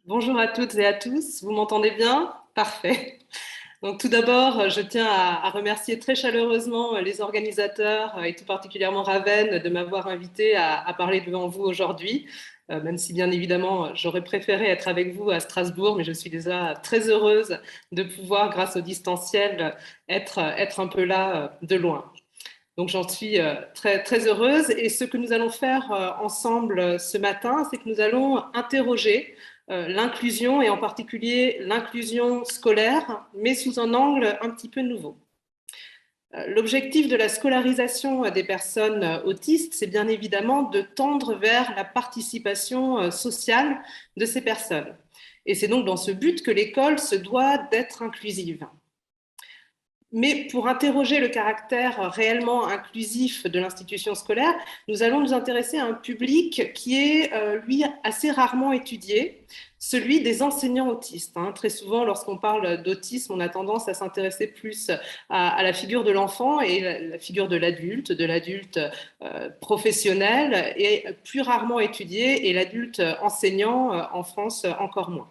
Bonjour à toutes et à tous, vous m'entendez bien? Parfait. Donc tout d'abord, je tiens à remercier très chaleureusement les organisateurs et tout particulièrement Ravenne de m'avoir invité à parler devant vous aujourd'hui, même si bien évidemment j'aurais préféré être avec vous à Strasbourg, mais je suis déjà très heureuse de pouvoir, grâce au distanciel, être un peu là de loin. Donc j'en suis très, très heureuse. Et ce que nous allons faire ensemble ce matin, c'est que nous allons interroger l'inclusion et en particulier l'inclusion scolaire, mais sous un angle un petit peu nouveau. L'objectif de la scolarisation des personnes autistes, c'est bien évidemment de tendre vers la participation sociale de ces personnes. Et c'est donc dans ce but que l'école se doit d'être inclusive. Mais pour interroger le caractère réellement inclusif de l'institution scolaire, nous allons nous intéresser à un public qui est, lui, assez rarement étudié, celui des enseignants autistes. Très souvent, lorsqu'on parle d'autisme, on a tendance à s'intéresser plus à la figure de l'enfant et la figure de l'adulte professionnel est plus rarement étudié et l'adulte enseignant en France encore moins.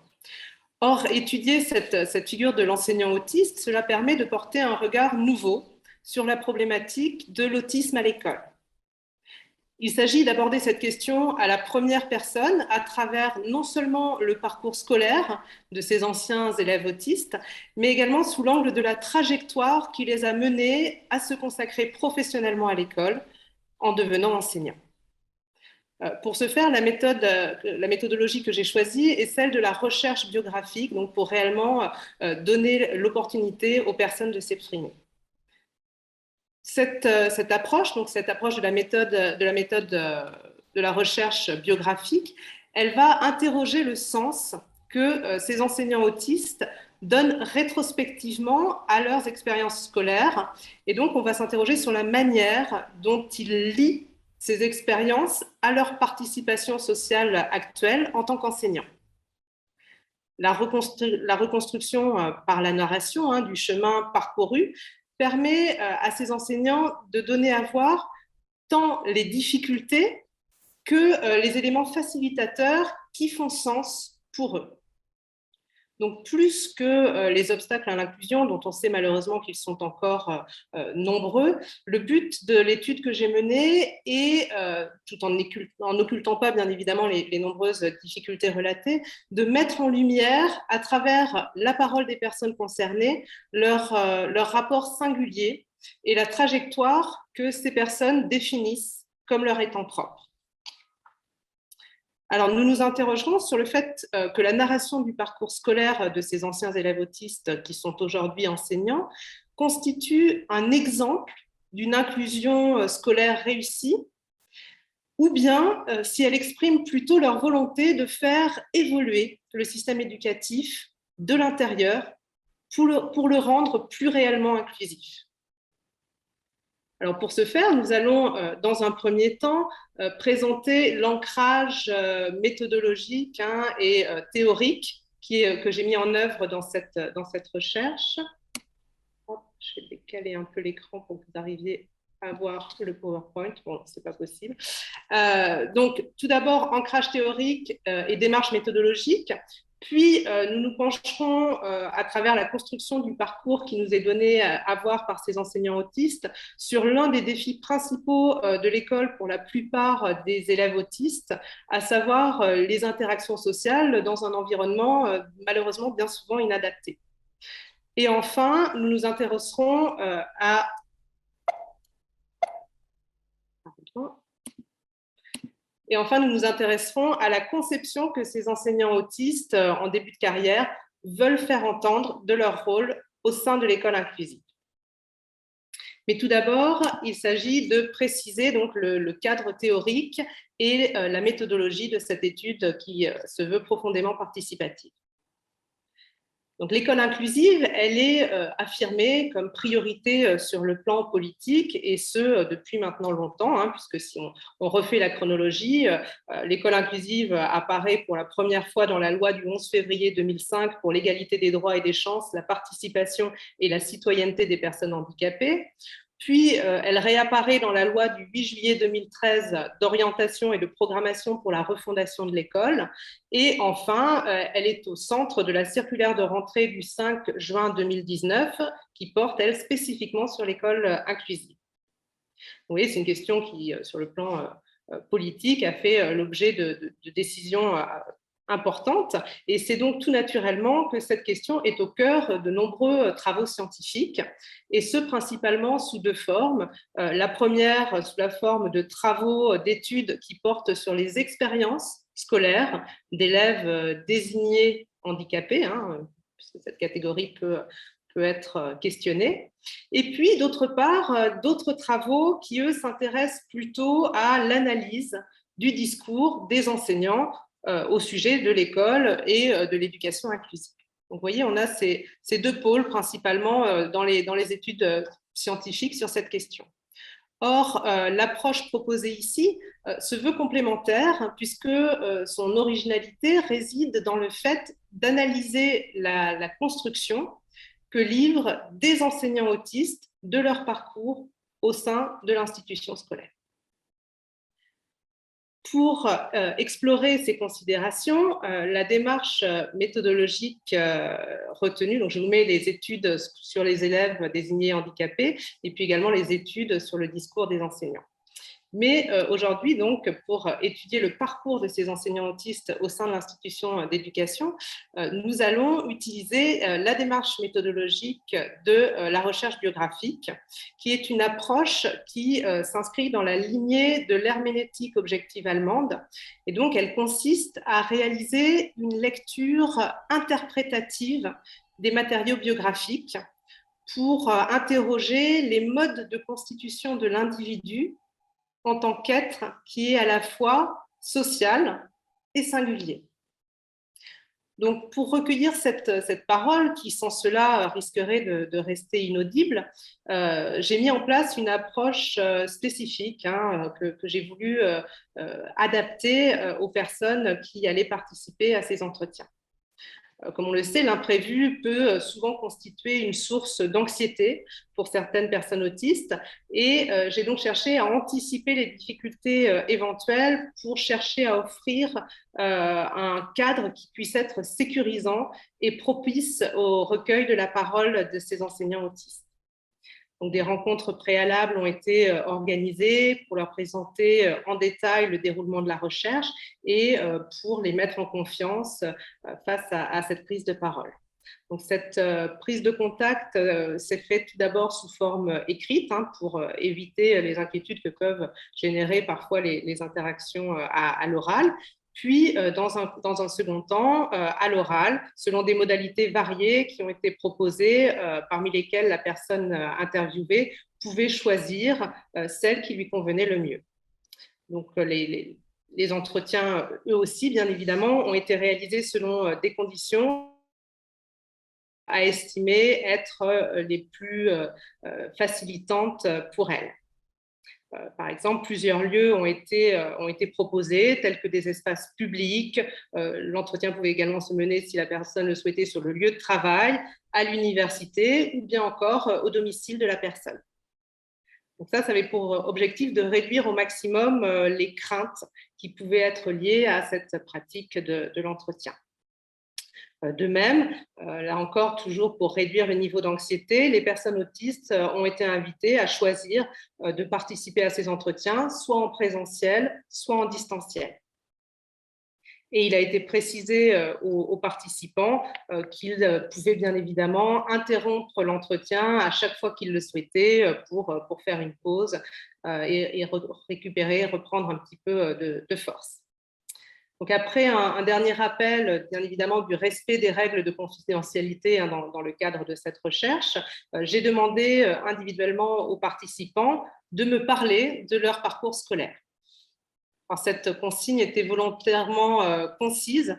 Or, étudier cette figure de l'enseignant autiste, cela permet de porter un regard nouveau sur la problématique de l'autisme à l'école. Il s'agit d'aborder cette question à la première personne à travers non seulement le parcours scolaire de ces anciens élèves autistes, mais également sous l'angle de la trajectoire qui les a menés à se consacrer professionnellement à l'école en devenant enseignants. Pour ce faire, la méthodologie que j'ai choisie est celle de la recherche biographique, donc pour réellement donner l'opportunité aux personnes de s'exprimer. Cette approche, donc cette approche de la méthode de la recherche biographique, elle va interroger le sens que ces enseignants autistes donnent rétrospectivement à leurs expériences scolaires. Et donc, on va s'interroger sur la manière dont ils lient ces expériences à leur participation sociale actuelle en tant qu'enseignants. La reconstruction par la narration du chemin parcouru permet à ces enseignants de donner à voir tant les difficultés que les éléments facilitateurs qui font sens pour eux. Donc, plus que les obstacles à l'inclusion, dont on sait malheureusement qu'ils sont encore nombreux, le but de l'étude que j'ai menée est, tout en n'occultant pas bien évidemment les nombreuses difficultés relatées, de mettre en lumière, à travers la parole des personnes concernées, leur rapport singulier et la trajectoire que ces personnes définissent comme leur étant propre. Alors, nous nous interrogerons sur le fait que la narration du parcours scolaire de ces anciens élèves autistes qui sont aujourd'hui enseignants constitue un exemple d'une inclusion scolaire réussie, ou bien si elle exprime plutôt leur volonté de faire évoluer le système éducatif de l'intérieur pour le rendre plus réellement inclusif. Alors pour ce faire, nous allons dans un premier temps présenter l'ancrage méthodologique et théorique que j'ai mis en œuvre dans cette recherche. Je vais décaler un peu l'écran pour que vous arriviez à voir le PowerPoint. Bon, c'est pas possible. Donc, tout d'abord, ancrage théorique et démarche méthodologique. Puis, nous nous pencherons à travers la construction du parcours qui nous est donné à voir par ces enseignants autistes sur l'un des défis principaux de l'école pour la plupart des élèves autistes, à savoir les interactions sociales dans un environnement malheureusement bien souvent inadapté. Et enfin, nous nous intéresserons à Et enfin, nous nous intéresserons à la conception que ces enseignants autistes en début de carrière veulent faire entendre de leur rôle au sein de l'école inclusive. Mais tout d'abord, il s'agit de préciser donc le cadre théorique et la méthodologie de cette étude qui se veut profondément participative. Donc, l'école inclusive, elle est affirmée comme priorité sur le plan politique, et ce, depuis maintenant longtemps, puisque si on refait la chronologie, l'école inclusive apparaît pour la première fois dans la loi du 11 février 2005 pour l'égalité des droits et des chances, la participation et la citoyenneté des personnes handicapées. Puis, elle réapparaît dans la loi du 8 juillet 2013 d'orientation et de programmation pour la refondation de l'école. Et enfin, elle est au centre de la circulaire de rentrée du 5 juin 2019 qui porte, elle, spécifiquement sur l'école inclusive. Vous voyez, c'est une question qui, sur le plan politique, a fait l'objet de décisions importante. Et c'est donc tout naturellement que cette question est au cœur de nombreux travaux scientifiques, et ce principalement sous deux formes. La première, sous la forme de travaux d'études qui portent sur les expériences scolaires d'élèves désignés handicapés, puisque cette catégorie peut être questionnée. Et puis, d'autre part, d'autres travaux qui, eux, s'intéressent plutôt à l'analyse du discours des enseignants au sujet de l'école et de l'éducation inclusive. Donc, vous voyez, on a ces deux pôles principalement dans les études scientifiques sur cette question. Or, l'approche proposée ici se veut complémentaire puisque son originalité réside dans le fait d'analyser la construction que livrent des enseignants autistes de leur parcours au sein de l'institution scolaire. Pour explorer ces considérations, la démarche méthodologique retenue, donc je vous mets les études sur les élèves désignés handicapés et puis également les études sur le discours des enseignants. Mais aujourd'hui, donc, pour étudier le parcours de ces enseignants autistes au sein de l'institution d'éducation, nous allons utiliser la démarche méthodologique de la recherche biographique, qui est une approche qui s'inscrit dans la lignée de l'herméneutique objective allemande. Et donc, elle consiste à réaliser une lecture interprétative des matériaux biographiques pour interroger les modes de constitution de l'individu en tant qu'être qui est à la fois social et singulier. Donc, pour recueillir cette parole, qui sans cela risquerait de rester inaudible, j'ai mis en place une approche spécifique que j'ai voulu adapter aux personnes qui allaient participer à ces entretiens. Comme on le sait, l'imprévu peut souvent constituer une source d'anxiété pour certaines personnes autistes, et j'ai donc cherché à anticiper les difficultés éventuelles pour chercher à offrir un cadre qui puisse être sécurisant et propice au recueil de la parole de ces enseignants autistes. Donc, des rencontres préalables ont été organisées pour leur présenter en détail le déroulement de la recherche et pour les mettre en confiance face à cette prise de parole. Donc, cette prise de contact s'est faite tout d'abord sous forme écrite pour éviter les inquiétudes que peuvent générer parfois les interactions à l'oral. Puis, dans un second temps, à l'oral, selon des modalités variées qui ont été proposées, parmi lesquelles la personne interviewée pouvait choisir celle qui lui convenait le mieux. Donc, les entretiens, eux aussi, bien évidemment, ont été réalisés selon des conditions à estimer être les plus facilitantes pour elles. Par exemple, plusieurs lieux ont été proposés, tels que des espaces publics. L'entretien pouvait également se mener, si la personne le souhaitait, sur le lieu de travail, à l'université ou bien encore au domicile de la personne. Donc ça avait pour objectif de réduire au maximum les craintes qui pouvaient être liées à cette pratique de l'entretien. De même, là encore, toujours pour réduire le niveau d'anxiété, les personnes autistes ont été invitées à choisir de participer à ces entretiens, soit en présentiel, soit en distanciel. Et il a été précisé aux participants qu'ils pouvaient bien évidemment interrompre l'entretien à chaque fois qu'ils le souhaitaient pour faire une pause et récupérer, reprendre un petit peu de force. Donc, après un dernier rappel, bien évidemment, du respect des règles de confidentialité dans le cadre de cette recherche, j'ai demandé individuellement aux participants de me parler de leur parcours scolaire. Alors, cette consigne était volontairement concise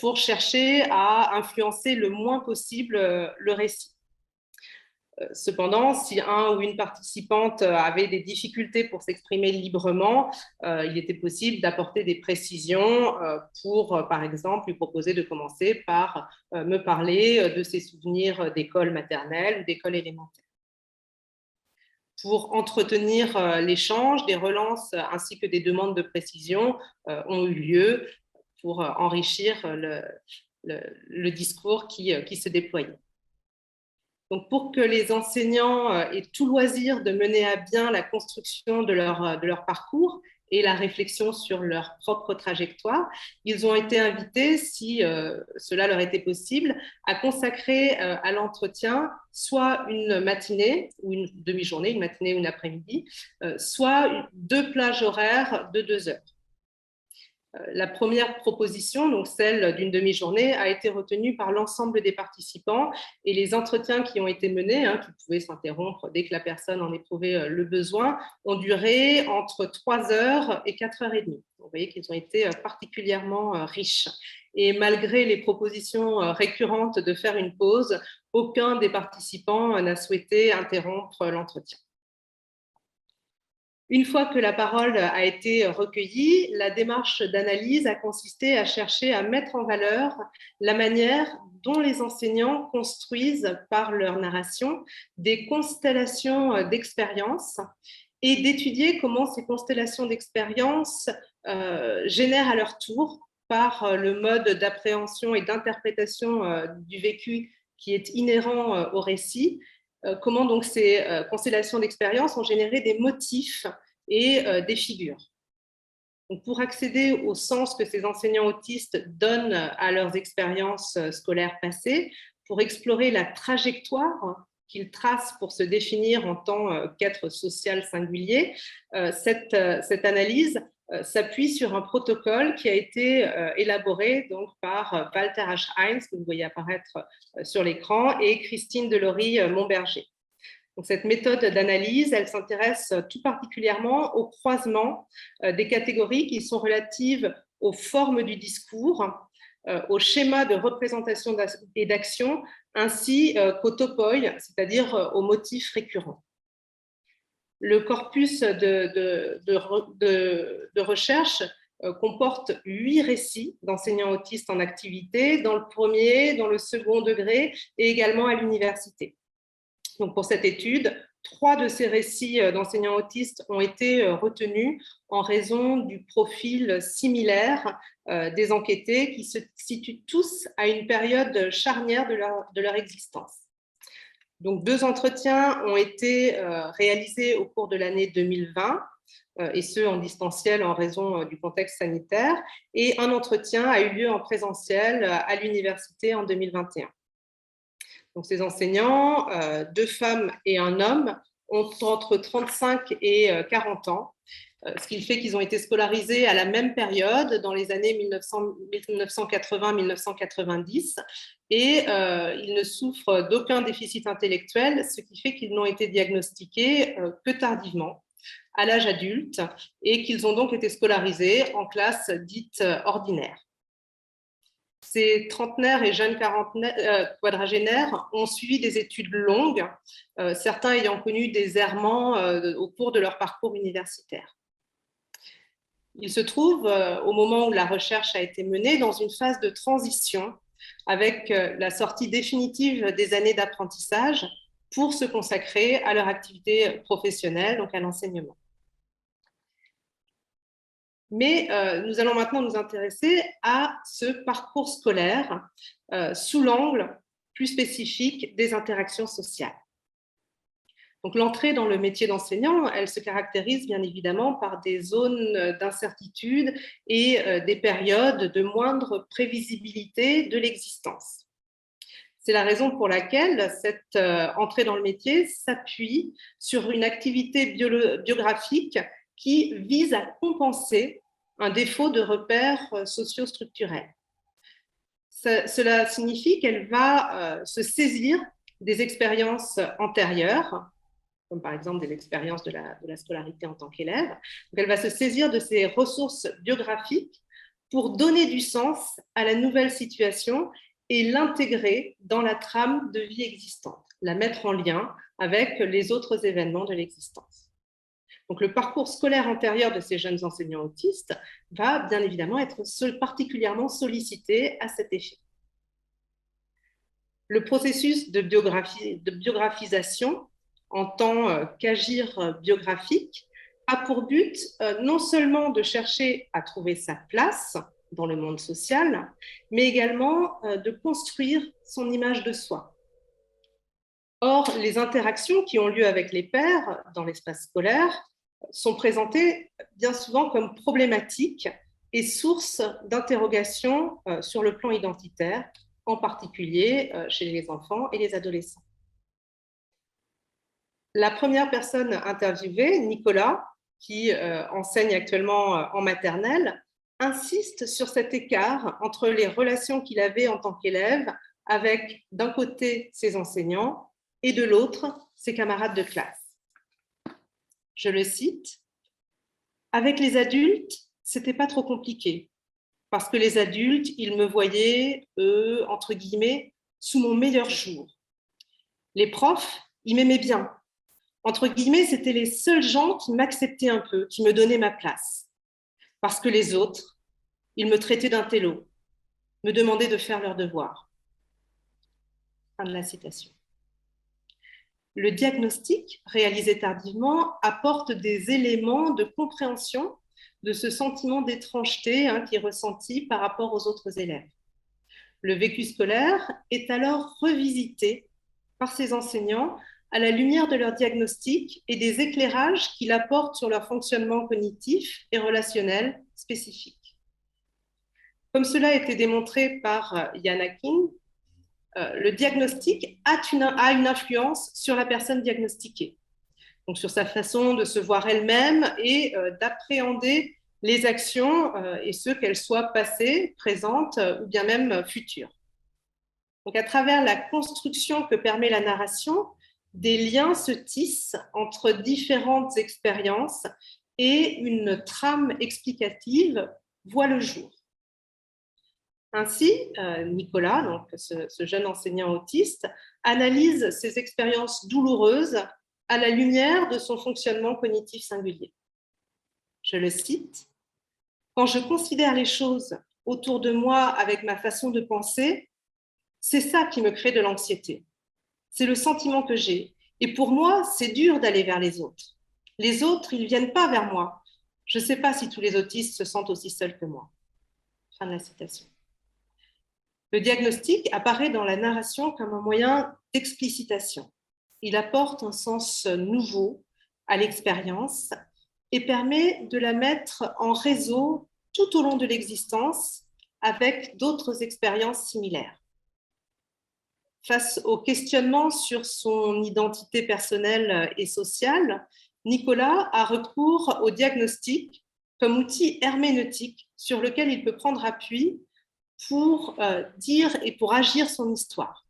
pour chercher à influencer le moins possible le récit. Cependant, si un ou une participante avait des difficultés pour s'exprimer librement, il était possible d'apporter des précisions pour, par exemple, lui proposer de commencer par me parler de ses souvenirs d'école maternelle ou d'école élémentaire. pour entretenir l'échange, des relances ainsi que des demandes de précision ont eu lieu pour enrichir le discours qui se déployait. Donc, pour que les enseignants aient tout loisir de mener à bien la construction de leur parcours et la réflexion sur leur propre trajectoire, ils ont été invités, si cela leur était possible, à consacrer à l'entretien soit une matinée ou une demi-journée, une matinée ou une après-midi, soit 2 plages horaires de 2 heures. La première proposition, donc celle d'une demi-journée, a été retenue par l'ensemble des participants et les entretiens qui ont été menés, qui pouvaient s'interrompre dès que la personne en éprouvait le besoin, ont duré entre 3 heures et 4 heures et demie. Vous voyez qu'ils ont été particulièrement riches. Et malgré les propositions récurrentes de faire une pause, aucun des participants n'a souhaité interrompre l'entretien. Une fois que la parole a été recueillie, la démarche d'analyse a consisté à chercher à mettre en valeur la manière dont les enseignants construisent par leur narration des constellations d'expériences et d'étudier comment ces constellations d'expériences génèrent à leur tour, par le mode d'appréhension et d'interprétation du vécu qui est inhérent au récit, comment donc ces constellations d'expériences ont généré des motifs et des figures. Donc, pour accéder au sens que ces enseignants autistes donnent à leurs expériences scolaires passées, pour explorer la trajectoire qu'ils tracent pour se définir en tant qu'être social singulier, cette analyse s'appuie sur un protocole qui a été élaboré donc, par Walter H. Heinz, que vous voyez apparaître sur l'écran, et Christine Delory-Montberger. Donc, cette méthode d'analyse, elle s'intéresse tout particulièrement au croisement des catégories qui sont relatives aux formes du discours, au schéma de représentation et d'action, ainsi qu'au topoi, c'est-à-dire aux motifs récurrents. Le corpus de recherche comporte 8 récits d'enseignants autistes en activité, dans le premier, dans le second degré et également à l'université. Donc, pour cette étude, 3 de ces récits d'enseignants autistes ont été retenus en raison du profil similaire des enquêtés qui se situent tous à une période charnière de leur existence. Donc, 2 entretiens ont été réalisés au cours de l'année 2020, et ce en distanciel en raison du contexte sanitaire, et un entretien a eu lieu en présentiel à l'université en 2021. Donc, ces enseignants, 2 femmes et un homme, ont entre 35 et 40 ans, ce qui fait qu'ils ont été scolarisés à la même période, dans les années 1980-1990, et ils ne souffrent d'aucun déficit intellectuel, ce qui fait qu'ils n'ont été diagnostiqués que tardivement, à l'âge adulte, et qu'ils ont donc été scolarisés en classe dite ordinaire. Ces trentenaires et jeunes quadragénaires ont suivi des études longues, certains ayant connu des errements au cours de leur parcours universitaire. Ils se trouvent, au moment où la recherche a été menée, dans une phase de transition avec la sortie définitive des années d'apprentissage pour se consacrer à leur activité professionnelle, donc à l'enseignement. Mais nous allons maintenant nous intéresser à ce parcours scolaire sous l'angle plus spécifique des interactions sociales. Donc, l'entrée dans le métier d'enseignant, elle se caractérise bien évidemment par des zones d'incertitude et des périodes de moindre prévisibilité de l'existence. C'est la raison pour laquelle cette entrée dans le métier s'appuie sur une activité biographique qui vise à compenser un défaut de repères socio-structurels. Cela signifie qu'elle va se saisir des expériences antérieures, comme par exemple des expériences de la scolarité en tant qu'élève. Donc, elle va se saisir de ces ressources biographiques pour donner du sens à la nouvelle situation et l'intégrer dans la trame de vie existante, la mettre en lien avec les autres événements de l'existence. Donc, le parcours scolaire antérieur de ces jeunes enseignants autistes va bien évidemment être particulièrement sollicité à cet effet. Le processus de biographisation en tant qu'agir biographique, a pour but non seulement de chercher à trouver sa place dans le monde social, mais également de construire son image de soi. Or, les interactions qui ont lieu avec les pairs dans l'espace scolaire sont présentées bien souvent comme problématiques et sources d'interrogations sur le plan identitaire, en particulier chez les enfants et les adolescents. La première personne interviewée, Nicolas, qui enseigne actuellement en maternelle, insiste sur cet écart entre les relations qu'il avait en tant qu'élève avec, d'un côté, ses enseignants et de l'autre, ses camarades de classe. Je le cite, « Avec les adultes, c'était pas trop compliqué, parce que les adultes, ils me voyaient, entre guillemets, sous mon meilleur jour. Les profs, ils m'aimaient bien. Entre guillemets, c'était les seuls gens qui m'acceptaient un peu, qui me donnaient ma place. Parce que les autres, ils me traitaient d'intello, me demandaient de faire leurs devoirs. » Fin de la citation. Le diagnostic, réalisé tardivement, apporte des éléments de compréhension de ce sentiment d'étrangeté qui est ressenti par rapport aux autres élèves. Le vécu scolaire est alors revisité par ces enseignants à la lumière de leur diagnostic et des éclairages qu'il apporte sur leur fonctionnement cognitif et relationnel spécifique. Comme cela a été démontré par Yann Akin, le diagnostic a une influence sur la personne diagnostiquée, donc sur sa façon de se voir elle-même et d'appréhender les actions et ce qu'elles soient passées, présentes ou bien même futures. Donc à travers la construction que permet la narration, des liens se tissent entre différentes expériences et une trame explicative voit le jour. Ainsi, Nicolas, donc ce jeune enseignant autiste, analyse ses expériences douloureuses à la lumière de son fonctionnement cognitif singulier. Je le cite, « Quand je considère les choses autour de moi avec ma façon de penser, c'est ça qui me crée de l'anxiété. C'est le sentiment que j'ai. Et pour moi, c'est dur d'aller vers les autres. Les autres, ils ne viennent pas vers moi. Je ne sais pas si tous les autistes se sentent aussi seuls que moi. » Fin de la citation. Le diagnostic apparaît dans la narration comme un moyen d'explicitation. Il apporte un sens nouveau à l'expérience et permet de la mettre en réseau tout au long de l'existence avec d'autres expériences similaires. Face au questionnement sur son identité personnelle et sociale, Nicolas a recours au diagnostic comme outil herméneutique sur lequel il peut prendre appui pour dire et pour agir son histoire.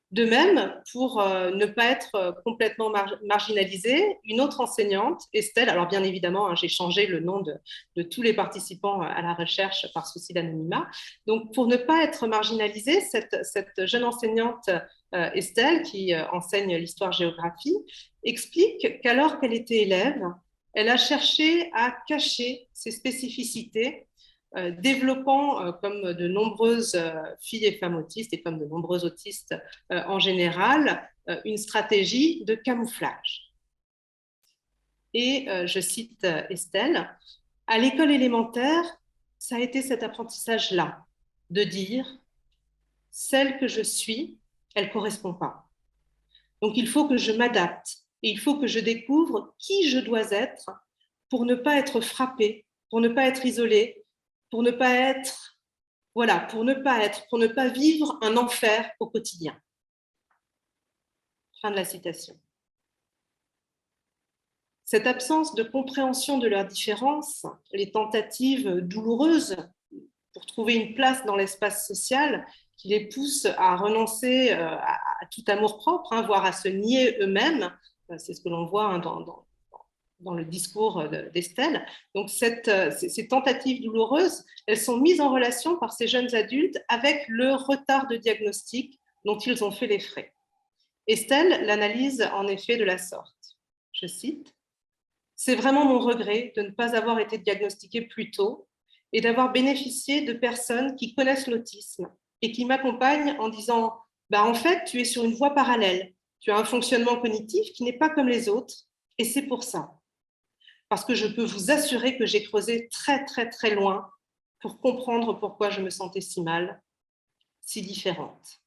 De même, pour ne pas être complètement marginalisée, une autre enseignante, Estelle, alors bien évidemment, j'ai changé le nom de tous les participants à la recherche par souci d'anonymat, donc pour ne pas être marginalisée, cette jeune enseignante, Estelle, qui enseigne l'histoire-géographie, explique qu'alors qu'elle était élève, elle a cherché à cacher ses spécificités développant, comme de nombreuses filles et femmes autistes et comme de nombreux autistes en général, une stratégie de camouflage. Et je cite Estelle, « À l'école élémentaire, ça a été cet apprentissage-là, de dire « celle que je suis, elle ne correspond pas. Donc il faut que je m'adapte et il faut que je découvre qui je dois être pour ne pas être frappée, pour ne pas être isolée, pour ne pas être, voilà, pour ne pas vivre un enfer au quotidien. » Fin de la citation. Cette absence de compréhension de leurs différences, les tentatives douloureuses pour trouver une place dans l'espace social qui les poussent à renoncer à tout amour-propre, voire à se nier eux-mêmes, c'est ce que l'on voit dans le discours d'Estelle. Donc, ces tentatives douloureuses, elles sont mises en relation par ces jeunes adultes avec le retard de diagnostic dont ils ont fait les frais. Estelle l'analyse en effet de la sorte. Je cite, « C'est vraiment mon regret de ne pas avoir été diagnostiquée plus tôt et d'avoir bénéficié de personnes qui connaissent l'autisme et qui m'accompagnent en disant « en fait, tu es sur une voie parallèle Tu as un fonctionnement cognitif qui n'est pas comme les autres, et c'est pour ça. Parce que je peux vous assurer que j'ai creusé très, très, très loin pour comprendre pourquoi je me sentais si mal, si différente.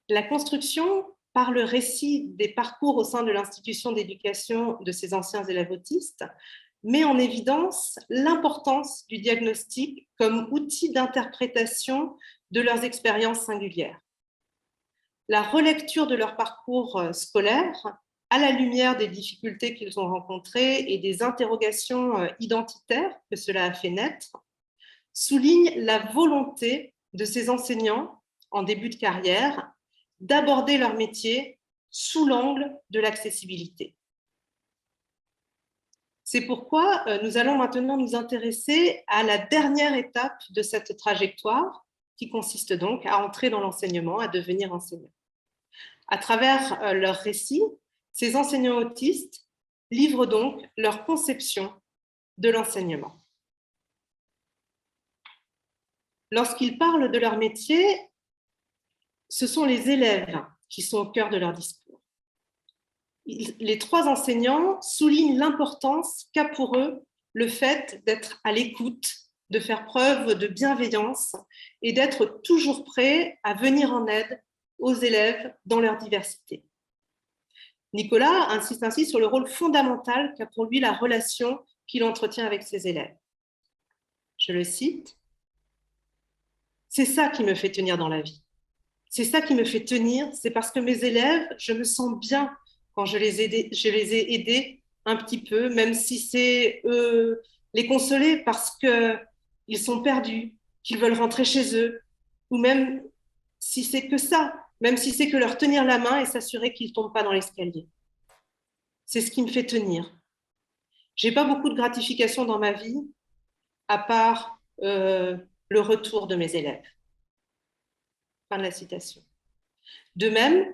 La construction, par le récit des parcours au sein de l'institution d'éducation de ces anciens élèves autistes, met en évidence l'importance du diagnostic comme outil d'interprétation de leurs expériences singulières. La relecture de leur parcours scolaire, à la lumière des difficultés qu'ils ont rencontrées et des interrogations identitaires que cela a fait naître, souligne la volonté de ces enseignants en début de carrière d'aborder leur métier sous l'angle de l'accessibilité. C'est pourquoi nous allons maintenant nous intéresser à la dernière étape de cette trajectoire, qui consiste donc à entrer dans l'enseignement, à devenir enseignant. À travers leurs récits, ces enseignants autistes livrent donc leur conception de l'enseignement. Lorsqu'ils parlent de leur métier, ce sont les élèves qui sont au cœur de leur discours. Les trois enseignants soulignent l'importance qu'a pour eux le fait d'être à l'écoute, de faire preuve de bienveillance et d'être toujours prêts à venir en aide aux élèves dans leur diversité. Nicolas insiste ainsi sur le rôle fondamental qu'a pour lui la relation qu'il entretient avec ses élèves. Je le cite, « C'est ça qui me fait tenir dans la vie. C'est ça qui me fait tenir, c'est parce que mes élèves, je me sens bien quand je les ai aidés un petit peu, même si c'est les consoler parce qu'ils sont perdus, qu'ils veulent rentrer chez eux, ou même si c'est que ça, même si c'est que leur tenir la main et s'assurer qu'ils ne tombent pas dans l'escalier. C'est ce qui me fait tenir. Je n'ai pas beaucoup de gratification dans ma vie, à part le retour de mes élèves. » Fin de la citation. De même,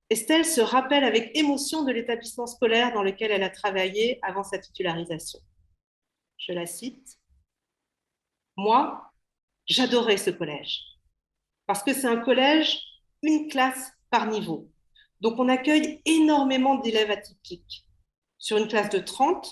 Estelle se rappelle avec émotion de l'établissement scolaire dans lequel elle a travaillé avant sa titularisation. Je la cite. « Moi, j'adorais ce collège, parce que c'est un collège, une classe par niveau. Donc, on accueille énormément d'élèves atypiques. Sur une classe de 30,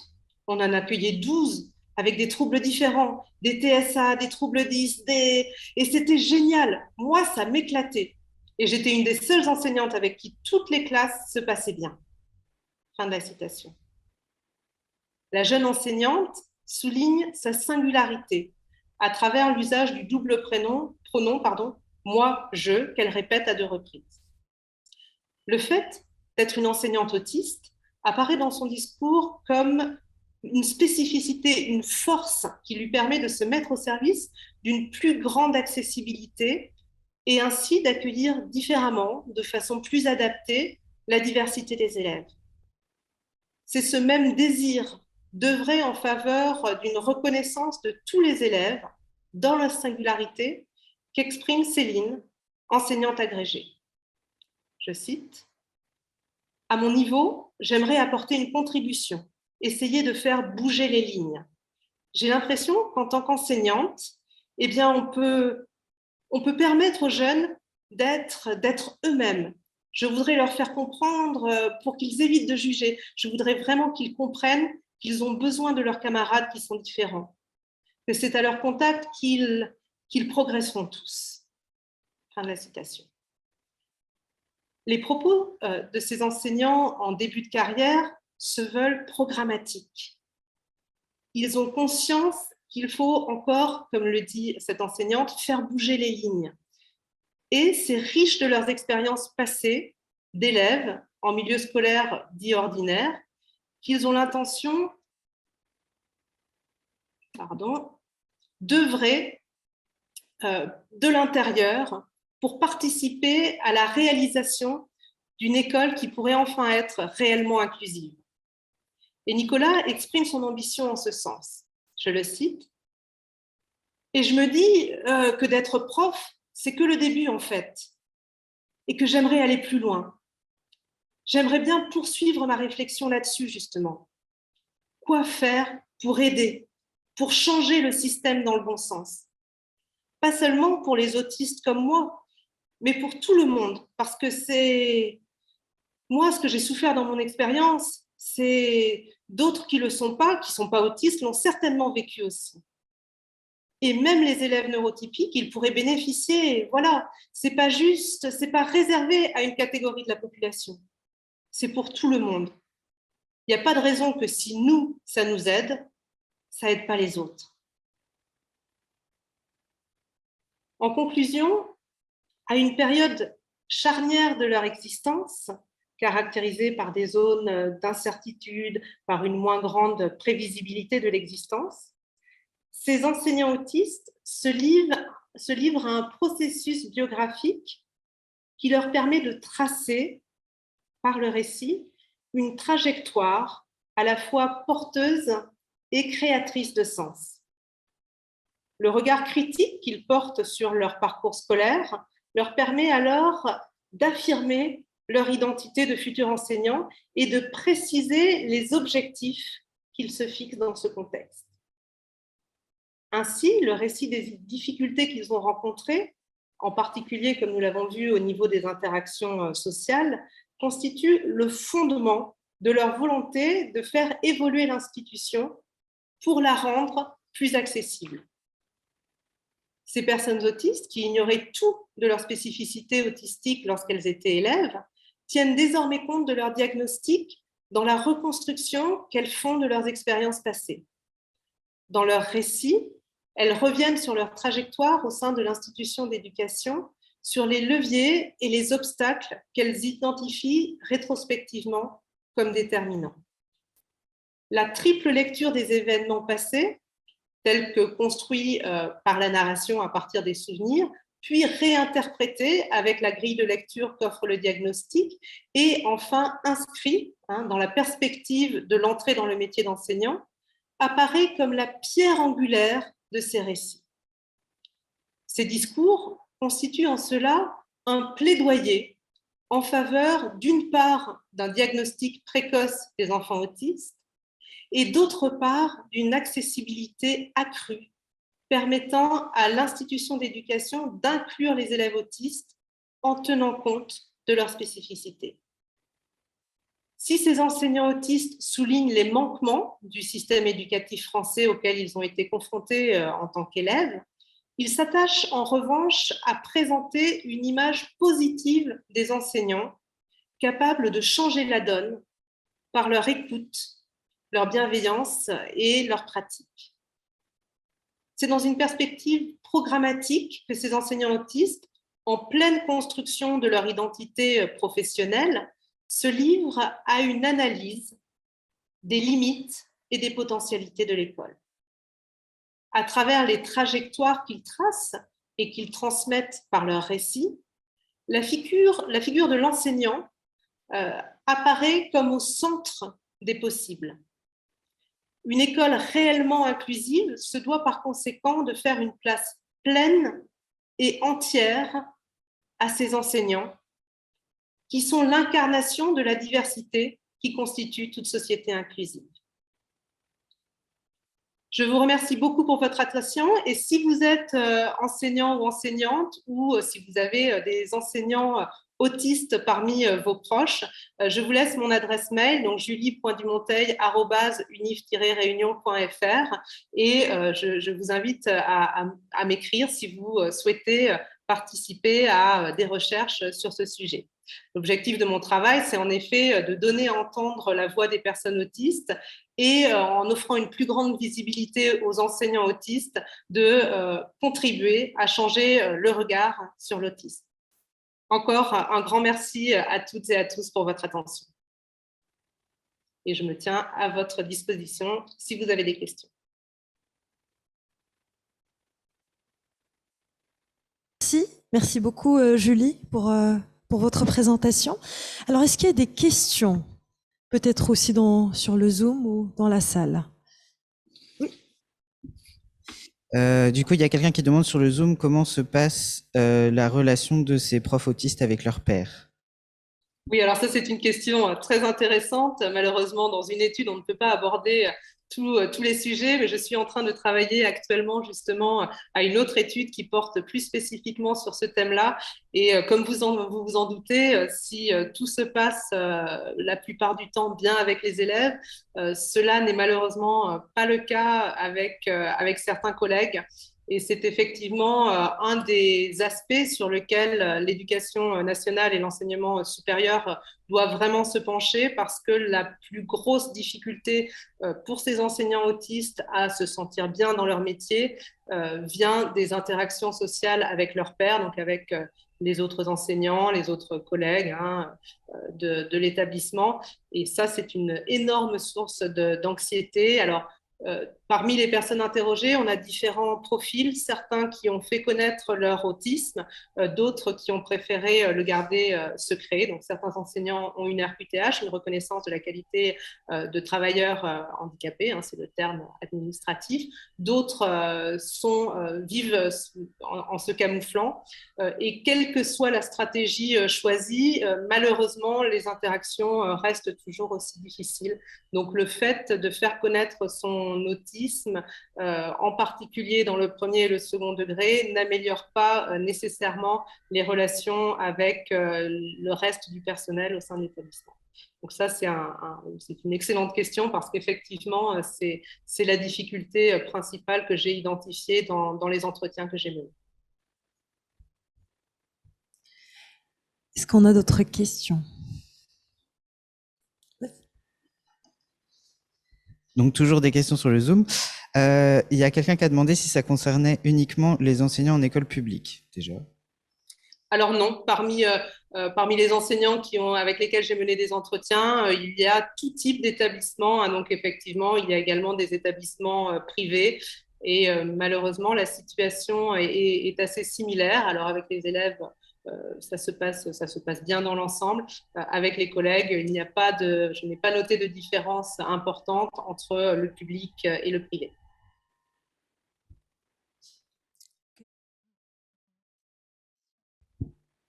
on en accueillait 12 avec des troubles différents, des TSA, des troubles 10, et c'était génial. Moi, ça m'éclatait. Et j'étais une des seules enseignantes avec qui toutes les classes se passaient bien. » Fin de la citation. La jeune enseignante souligne sa singularité à travers l'usage du double pronom, moi, je, qu'elle répète à 2 reprises. Le fait d'être une enseignante autiste apparaît dans son discours comme une spécificité, une force qui lui permet de se mettre au service d'une plus grande accessibilité et ainsi d'accueillir différemment, de façon plus adaptée, la diversité des élèves. C'est ce même désir d'œuvrer en faveur d'une reconnaissance de tous les élèves dans leur singularité qu'exprime Céline, enseignante agrégée. Je cite, « À mon niveau, j'aimerais apporter une contribution, essayer de faire bouger les lignes. J'ai l'impression qu'en tant qu'enseignante, eh bien, on peut permettre aux jeunes d'être eux-mêmes. Je voudrais leur faire comprendre pour qu'ils évitent de juger. Je voudrais vraiment qu'ils comprennent qu'ils ont besoin de leurs camarades qui sont différents, que c'est à leur contact qu'ils progresseront tous. » Fin de la citation. Les propos de ces enseignants en début de carrière se veulent programmatiques. Ils ont conscience qu'il faut encore, comme le dit cette enseignante, faire bouger les lignes. Et c'est riche de leurs expériences passées d'élèves en milieu scolaire dit ordinaire qu'ils ont l'intention d'œuvrer de l'intérieur pour participer à la réalisation d'une école qui pourrait enfin être réellement inclusive. Et Nicolas exprime son ambition en ce sens. Je le cite. « Et je me dis que d'être prof, c'est que le début en fait, et que j'aimerais aller plus loin. J'aimerais bien poursuivre ma réflexion là-dessus justement. Quoi faire pour aider, pour changer le système dans le bon sens? Pas seulement pour les autistes comme moi, mais pour tout le monde, parce que c'est moi, ce que j'ai souffert dans mon expérience, c'est d'autres qui le sont pas, qui sont pas autistes, l'ont certainement vécu aussi. Et même les élèves neurotypiques, ils pourraient bénéficier. Voilà, c'est pas juste, c'est pas réservé à une catégorie de la population. C'est pour tout le monde. Il n'y a pas de raison que si nous, ça nous aide, ça aide pas les autres. En conclusion, à une période charnière de leur existence, caractérisée par des zones d'incertitude, par une moins grande prévisibilité de l'existence, ces enseignants autistes se livrent à un processus biographique qui leur permet de tracer, par le récit, une trajectoire à la fois porteuse et créatrice de sens. Le regard critique qu'ils portent sur leur parcours scolaire leur permet alors d'affirmer leur identité de futurs enseignants et de préciser les objectifs qu'ils se fixent dans ce contexte. Ainsi, le récit des difficultés qu'ils ont rencontrées, en particulier, comme nous l'avons vu, au niveau des interactions sociales, constitue le fondement de leur volonté de faire évoluer l'institution pour la rendre plus accessible. Ces personnes autistes, qui ignoraient tout de leur spécificité autistique lorsqu'elles étaient élèves, tiennent désormais compte de leur diagnostic dans la reconstruction qu'elles font de leurs expériences passées. Dans leur récit, elles reviennent sur leur trajectoire au sein de l'institution d'éducation, sur les leviers et les obstacles qu'elles identifient rétrospectivement comme déterminants. La triple lecture des événements passés, tels que construits par la narration à partir des souvenirs, puis réinterprétés avec la grille de lecture qu'offre le diagnostic, et enfin inscrits dans la perspective de l'entrée dans le métier d'enseignant, apparaît comme la pierre angulaire de ces récits. Ces discours constituent en cela un plaidoyer en faveur, d'une part, d'un diagnostic précoce des enfants autistes et d'autre part, d'une accessibilité accrue permettant à l'institution d'éducation d'inclure les élèves autistes en tenant compte de leurs spécificités. Si ces enseignants autistes soulignent les manquements du système éducatif français auxquels ils ont été confrontés en tant qu'élèves, ils s'attachent en revanche à présenter une image positive des enseignants capables de changer la donne par leur écoute, leur bienveillance et leur pratique. C'est dans une perspective programmatique que ces enseignants autistes, en pleine construction de leur identité professionnelle, se livrent à une analyse des limites et des potentialités de l'école. À travers les trajectoires qu'ils tracent et qu'ils transmettent par leurs récits, la figure de l'enseignant apparaît comme au centre des possibles. Une école réellement inclusive se doit par conséquent de faire une place pleine et entière à ces enseignants qui sont l'incarnation de la diversité qui constitue toute société inclusive. Je vous remercie beaucoup pour votre attention et si vous êtes enseignant ou enseignante ou si vous avez des enseignants autistes parmi vos proches, je vous laisse mon adresse mail, donc julie.dumonteil@unif-réunion.fr et je vous invite à m'écrire si vous souhaitez participer à des recherches sur ce sujet. L'objectif de mon travail, c'est en effet de donner à entendre la voix des personnes autistes et en offrant une plus grande visibilité aux enseignants autistes, de contribuer à changer le regard sur l'autisme. Encore un grand merci à toutes et à tous pour votre attention. Et je me tiens à votre disposition si vous avez des questions. Merci beaucoup Julie pour votre présentation. Alors, est-ce qu'il y a des questions, peut-être aussi sur le Zoom ou dans la salle? Oui. Du coup, il y a quelqu'un qui demande sur le Zoom comment se passe la relation de ces profs autistes avec leur père. Oui, alors ça, c'est une question très intéressante. Malheureusement, dans une étude, on ne peut pas aborder tous les sujets, mais je suis en train de travailler actuellement justement à une autre étude qui porte plus spécifiquement sur ce thème-là. Et comme vous vous en doutez, si tout se passe la plupart du temps bien avec les élèves, cela n'est malheureusement pas le cas avec certains collègues. Et c'est effectivement un des aspects sur lequel l'éducation nationale et l'enseignement supérieur doivent vraiment se pencher parce que la plus grosse difficulté pour ces enseignants autistes à se sentir bien dans leur métier vient des interactions sociales avec leurs pairs, donc avec les autres enseignants, les autres collègues de l'établissement. Et ça, c'est une énorme source d'anxiété. Alors, parmi les personnes interrogées, on a différents profils, certains qui ont fait connaître leur autisme, d'autres qui ont préféré le garder secret. Donc certains enseignants ont une RQTH, une reconnaissance de la qualité de travailleurs handicapés, c'est le terme administratif. D'autres vivent en se camouflant. Et quelle que soit la stratégie choisie, malheureusement, les interactions restent toujours aussi difficiles. Donc le fait de faire connaître son autisme, en particulier dans le premier et le second degré, n'améliore pas nécessairement les relations avec le reste du personnel au sein de l'établissement. Donc ça, c'est une excellente question parce qu'effectivement, c'est la difficulté principale que j'ai identifiée dans les entretiens que j'ai menés. Est-ce qu'on a d'autres questions? Donc toujours des questions sur le Zoom. Il y a quelqu'un qui a demandé si ça concernait uniquement les enseignants en école publique, déjà. Alors non, parmi les enseignants avec lesquels j'ai mené des entretiens, il y a tout type d'établissements. Donc effectivement, il y a également des établissements privés. Et malheureusement, la situation est assez similaire. Alors avec les élèves, ça se passe bien dans l'ensemble. Avec les collègues, je n'ai pas noté de différence importante entre le public et le privé.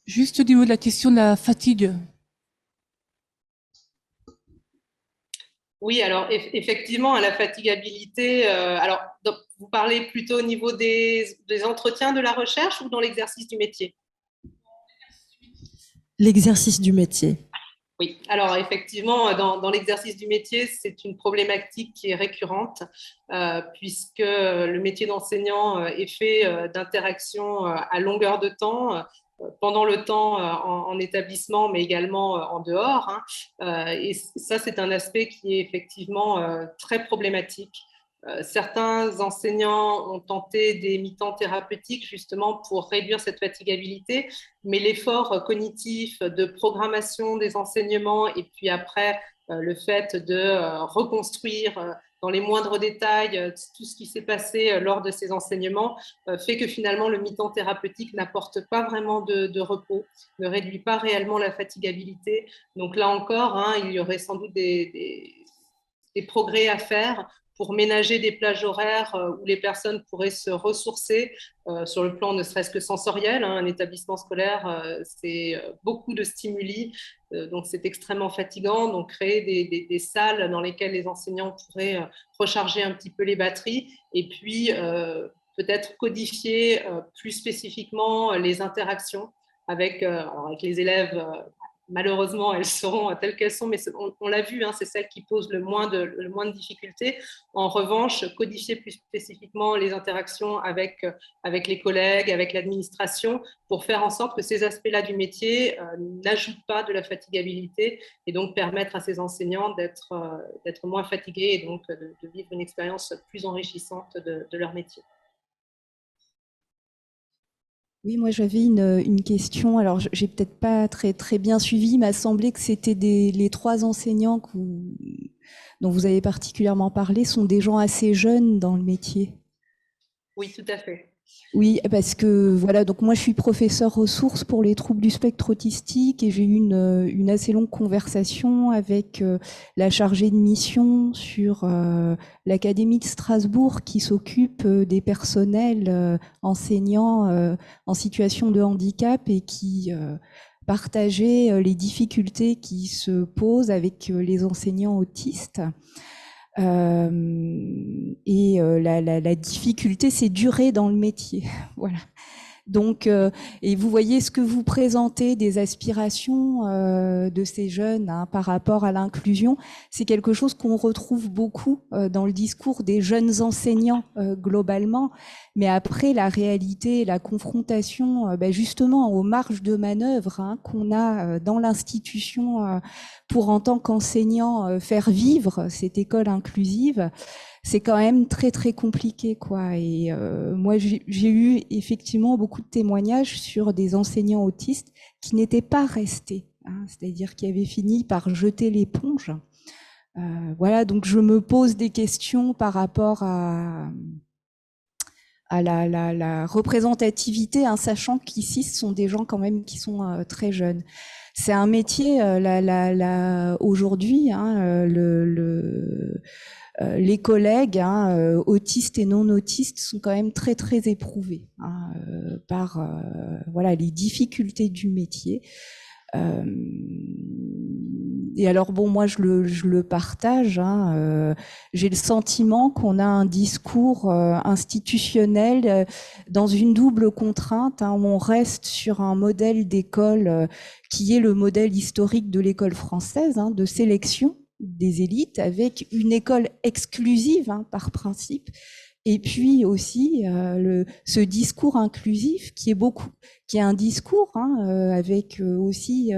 Juste au niveau de la question de la fatigue. Oui, alors effectivement, la fatigabilité, donc, vous parlez plutôt au niveau des entretiens de la recherche ou dans l'exercice du métier? L'exercice du métier. Oui, alors effectivement, dans l'exercice du métier, c'est une problématique qui est récurrente puisque le métier d'enseignant est fait d'interactions à longueur de temps, pendant le temps en établissement, mais également en dehors. Et ça, c'est un aspect qui est effectivement très problématique. Certains enseignants ont tenté des mi-temps thérapeutiques justement pour réduire cette fatigabilité, mais l'effort cognitif de programmation des enseignements et puis après le fait de reconstruire dans les moindres détails tout ce qui s'est passé lors de ces enseignements fait que finalement le mi-temps thérapeutique n'apporte pas vraiment de repos, ne réduit pas réellement la fatigabilité. Donc là encore, il y aurait sans doute des progrès à faire pour ménager des plages horaires où les personnes pourraient se ressourcer sur le plan ne serait-ce que sensoriel. Un établissement scolaire, c'est beaucoup de stimuli, donc c'est extrêmement fatigant. Donc créer des salles dans lesquelles les enseignants pourraient recharger un petit peu les batteries et puis peut-être codifier plus spécifiquement les interactions avec les élèves. Malheureusement, elles seront telles qu'elles sont, mais on l'a vu, c'est celle qui pose le moins de difficultés. En revanche, codifier plus spécifiquement les interactions avec les collègues, avec l'administration, pour faire en sorte que ces aspects-là du métier n'ajoutent pas de la fatigabilité et donc permettre à ces enseignants d'être moins fatigués et donc de vivre une expérience plus enrichissante de leur métier. Oui, moi j'avais une question. Alors j'ai peut-être pas très bien suivi. Il m'a semblé que c'était les trois enseignants dont vous avez particulièrement parlé sont des gens assez jeunes dans le métier. Oui, tout à fait. Oui, parce que voilà, donc moi je suis professeure ressource pour les troubles du spectre autistique et j'ai eu une assez longue conversation avec la chargée de mission sur l'Académie de Strasbourg qui s'occupe des personnels enseignants en situation de handicap et qui partager les difficultés qui se posent avec les enseignants autistes. La difficulté, c'est durer dans le métier. Voilà. Donc, et vous voyez ce que vous présentez des aspirations de ces jeunes par rapport à l'inclusion, c'est quelque chose qu'on retrouve beaucoup dans le discours des jeunes enseignants globalement. Mais après, la réalité, la confrontation justement aux marges de manœuvre qu'on a dans l'institution pour, en tant qu'enseignant, faire vivre cette école inclusive, c'est quand même très très compliqué, quoi. Et moi, j'ai eu effectivement beaucoup de témoignages sur des enseignants autistes qui n'étaient pas restés, c'est-à-dire qui avaient fini par jeter l'éponge. Voilà, donc je me pose des questions par rapport à la représentativité, sachant qu'ici, ce sont des gens quand même qui sont très jeunes. C'est un métier, aujourd'hui, les collègues autistes et non autistes sont quand même très très éprouvés par les difficultés du métier. Et alors bon, moi je le partage. J'ai le sentiment qu'on a un discours institutionnel dans une double contrainte, où on reste sur un modèle d'école qui est le modèle historique de l'école française, de sélection des élites, avec une école exclusive par principe, et puis aussi ce discours inclusif qui est un discours avec aussi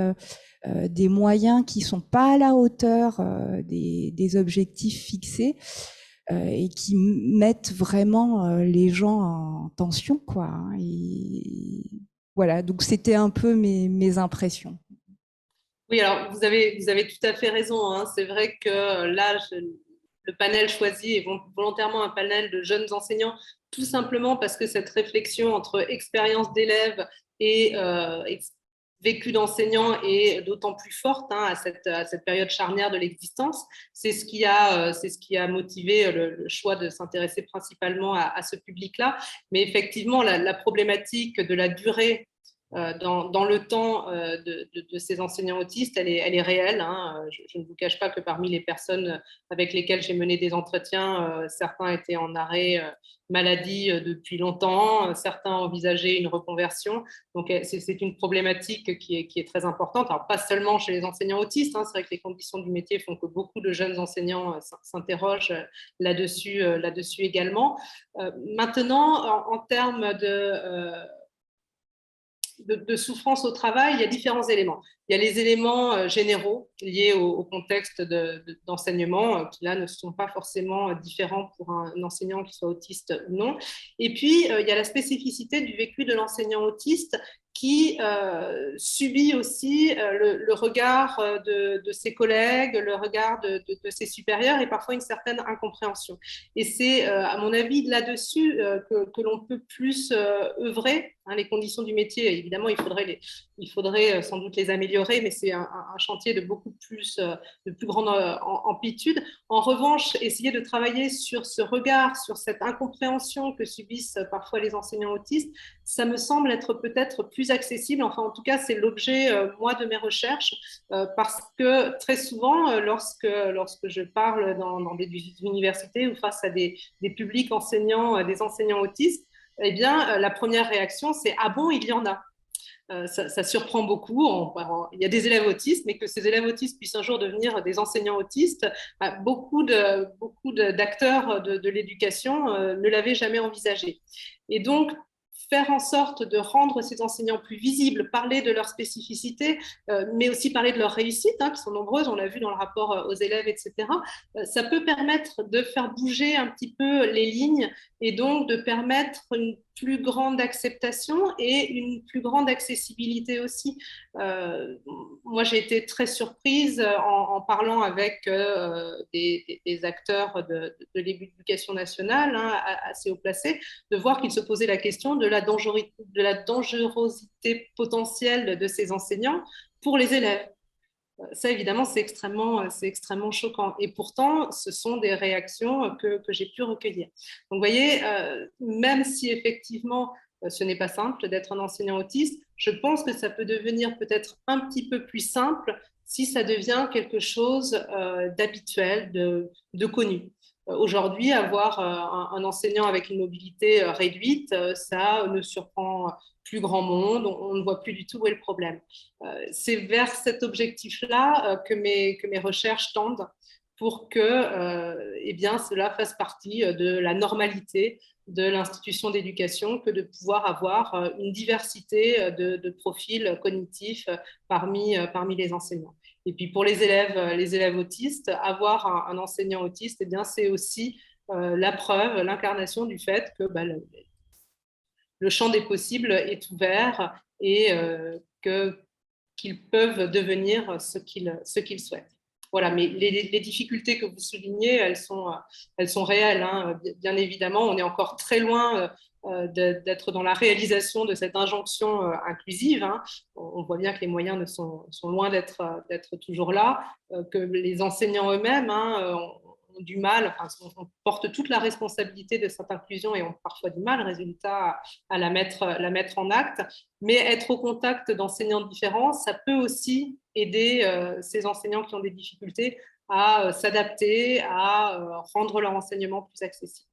des moyens qui sont pas à la hauteur des objectifs fixés et qui mettent vraiment les gens en tension, quoi. Et voilà, donc c'était un peu mes impressions. Oui, alors vous avez tout à fait raison. C'est vrai que là, le panel choisi est volontairement un panel de jeunes enseignants, tout simplement parce que cette réflexion entre expérience d'élève et vécu d'enseignant est d'autant plus forte à cette période charnière de l'existence. C'est ce qui a motivé le choix de s'intéresser principalement à ce public-là. Mais effectivement, la problématique de la durée dans le temps de ces enseignants autistes, elle est réelle. Je ne vous cache pas que parmi les personnes avec lesquelles j'ai mené des entretiens, certains étaient en arrêt maladie depuis longtemps, certains envisageaient une reconversion. Donc c'est une problématique qui est très importante. Alors pas seulement chez les enseignants autistes, c'est vrai que les conditions du métier font que beaucoup de jeunes enseignants s'interrogent là-dessus également. Maintenant, en termes de souffrance au travail, il y a différents éléments. Il y a les éléments généraux liés au contexte d'enseignement, qui là ne sont pas forcément différents pour un enseignant qui soit autiste ou non. Et puis, il y a la spécificité du vécu de l'enseignant autiste qui subit aussi le regard de ses collègues, le regard de ses supérieurs et parfois une certaine incompréhension. Et c'est, à mon avis, là-dessus que l'on peut plus œuvrer. Les conditions du métier, évidemment, il faudrait sans doute les améliorer, mais c'est un chantier de beaucoup plus, de plus grande amplitude. En revanche, essayer de travailler sur ce regard, sur cette incompréhension que subissent parfois les enseignants autistes, ça me semble être peut-être plus accessible. Enfin, en tout cas, c'est l'objet, moi, de mes recherches, parce que très souvent, lorsque je parle dans des universités ou face à des publics enseignants, des enseignants autistes, eh bien, la première réaction, c'est « Ah bon, il y en a ». Ça surprend beaucoup. Il y a des élèves autistes, mais que ces élèves autistes puissent un jour devenir des enseignants autistes, beaucoup d'acteurs de l'éducation ne l'avaient jamais envisagé. Et donc, faire en sorte de rendre ces enseignants plus visibles, parler de leurs spécificités, mais aussi parler de leurs réussites, qui sont nombreuses, on l'a vu dans le rapport aux élèves, etc. Ça peut permettre de faire bouger un petit peu les lignes et donc de permettre une plus grande acceptation et une plus grande accessibilité aussi. Moi, j'ai été très surprise en parlant avec des acteurs de l'éducation nationale, assez haut placés, de voir qu'ils se posaient la question de la dangerosité potentielle de ces enseignants pour les élèves. Ça, évidemment, c'est extrêmement choquant. Et pourtant, ce sont des réactions que j'ai pu recueillir. Donc, vous voyez, même si effectivement, ce n'est pas simple d'être un enseignant autiste, Je pense que ça peut devenir peut-être un petit peu plus simple si ça devient quelque chose d'habituel, de connu. Aujourd'hui, avoir un enseignant avec une mobilité réduite, ça ne surprend plus grand monde, on ne voit plus du tout où est le problème. C'est vers cet objectif-là que mes recherches tendent pour que eh bien, cela fasse partie de la normalité de l'institution d'éducation que de pouvoir avoir une diversité de profils cognitifs parmi les enseignants. Et puis pour les élèves autistes, avoir un enseignant autiste, eh bien, c'est aussi la preuve, l'incarnation du fait que le champ des possibles est ouvert et qu'ils peuvent devenir ce qu'ils souhaitent. Voilà, mais les difficultés que vous soulignez, elles sont réelles, hein. Bien évidemment, on est encore très loin d'être dans la réalisation de cette injonction inclusive, hein. On voit bien que les moyens sont loin d'être toujours là, que les enseignants eux-mêmes ont du mal, enfin, on porte toute la responsabilité de cette inclusion et ont parfois du mal, résultat, à la mettre en acte. Mais être au contact d'enseignants différents, ça peut aussi aider ces enseignants qui ont des difficultés à s'adapter, à rendre leur enseignement plus accessible.